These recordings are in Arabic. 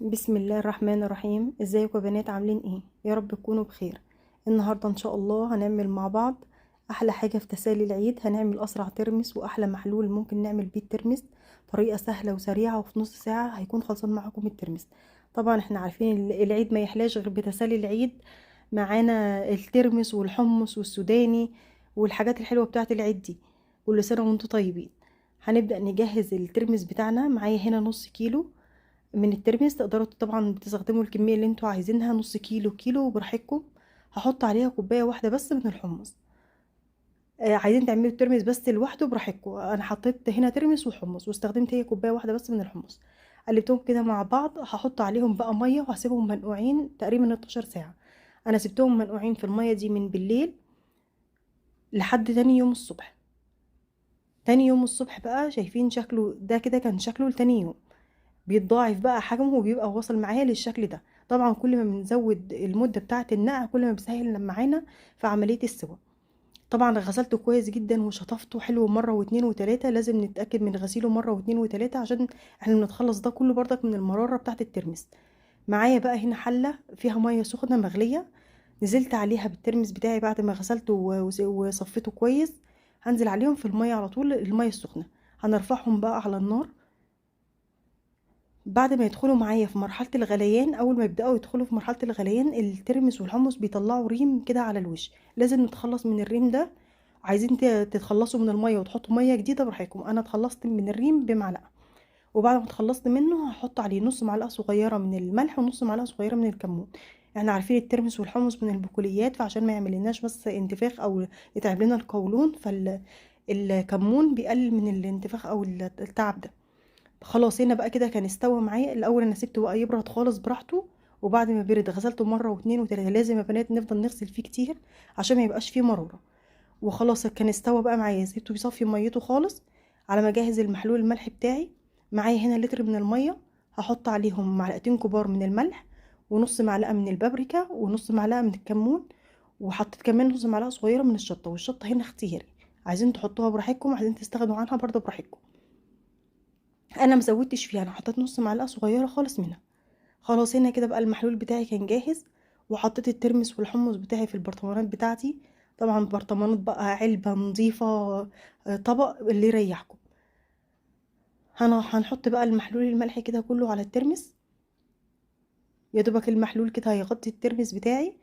بسم الله الرحمن الرحيم. ازيكم يا بنات؟ عاملين ايه؟ يا رب تكونوا بخير. النهارده ان شاء الله هنعمل مع بعض احلى حاجه في تسالي العيد. هنعمل اسرع ترمس واحلى محلول ممكن نعمل بيه الترمس، طريقه سهله وسريعه، وفي نص ساعه هيكون خلصان معاكم الترمس. طبعا احنا عارفين العيد ما يحلاش غير بتسالي العيد. معانا الترمس والحمص والسوداني والحاجات الحلوه بتاعه العيد دي. كل سنه وانتم طيبين. هنبدا نجهز الترمس بتاعنا. معايا هنا نص كيلو من الترمس. تقدروا طبعا بتستخدموا الكميه اللي انتوا عايزينها، نص كيلو، كيلو براحتكم. هحط عليها كوبايه واحده بس من الحمص. عايزين تعملوا الترمس بس لوحده براحتكم. انا حطيت هنا ترمس وحمص واستخدمت هي كوبايه واحده بس من الحمص. قلبتهم كده مع بعض. هحط عليهم بقى ميه وهسيبهم منقوعين تقريبا 12 ساعه. انا سبتهم منقوعين في الميه دي من بالليل لحد تاني يوم الصبح. تاني يوم الصبح بقى شايفين شكله ده كده؟ كان شكله لتاني يوم بيتضاعف بقى حجمه وبيبقى واصل معايا للشكل ده. طبعا كل ما بنزود المدة بتاعة النقع كل ما بيسهل معانا في عملية السوا. طبعا غسلته كويس جدا وشطفته حلو مرة واتنين وتلاتة. لازم نتأكد من غسيله مرة واتنين وتلاتة عشان احنا بنتخلص ده كله برضك من المرارة بتاعة الترمس. معايا بقى هنا حلة فيها مية سخنة مغلية. نزلت عليها بالترمس بتاعي بعد ما غسلته وصفيته كويس. هنزل عليهم في المية على طول، المية السخنة. هنرفعهم بقى على النار. بعد ما يدخلوا معايا في مرحلة الغليان، أول ما يبدأوا يدخلوا في مرحلة الغليان الترمس والحمص بيطلعوا ريم كده على الوش. لازم نتخلص من الريم ده. عايزين تتخلصوا من المية وتحطوا مية جديدة براحتكم. أنا اتخلصت من الريم بمعلقة. وبعد ما اتخلصت منه هحط عليه نص معلقة صغيرة من الملح ونص معلقة صغيرة من الكمون. احنا عارفين الترمس والحمص من البقوليات، فعشان ما يعملناش بس انتفاخ أو يتعب لنا القولون، فالكمون بيقلل من الانتفاخ أو التعب ده. خلاص هنا بقى كده كان استوى معايا. الاول انا سبته بقى يبرد خالص براحته، وبعد ما برد غسلته مره واتنين وتلاته. لازم يا بنات نفضل نغسل فيه كتير عشان ما يبقاش فيه مراره. وخلاص كان استوى بقى معايا. سبته بيصفي ميته خالص على ما اجهز المحلول الملح بتاعي. معايا هنا لتر من الميه. هحط عليهم معلقتين كبار من الملح ونص معلقه من البابريكا ونص معلقه من الكمون. وحطيت كمان نص معلقه صغيره من الشطه، والشطه هنا اختياري. عايزين تحطوها براحتكم، عايزين تستغنوا عنها برضه براحتكم. انا مزودتش فيها، انا حطيت نص معلقه صغيره خالص منها. خلاص هنا كده بقى المحلول بتاعي كان جاهز. وحطيت الترمس والحمص بتاعي في البرطمانات بتاعتي. طبعا برطمانات بقى علبه نظيفه. طبق اللي يريحكم. هنحط بقى المحلول الملح كده كله على الترمس. يا دوبك المحلول كده هيغطي الترمس بتاعي.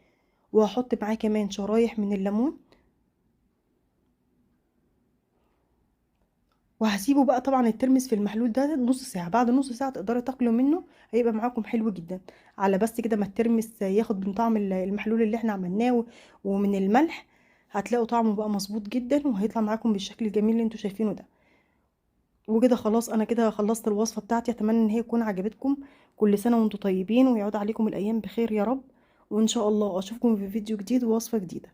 وهحط معاه كمان شرايح من الليمون. وهسيبه بقى طبعا الترمس في المحلول ده نص ساعة. بعد نص ساعة تقدروا تاكلوا منه. هيبقى معاكم حلو جدا. على بس كده ما الترمس ياخد من طعم المحلول اللي احنا عملناه ومن الملح. هتلاقوا طعمه بقى مظبوط جدا وهيطلع معاكم بالشكل الجميل اللي انتوا شايفينه ده. وكده خلاص انا كده خلصت الوصفة بتاعتي. اتمنى ان هي تكون عجبتكم. كل سنة وانتوا طيبين ويعود عليكم الايام بخير يا رب. وان شاء الله اشوفكم في فيديو جديد ووصفة جديدة.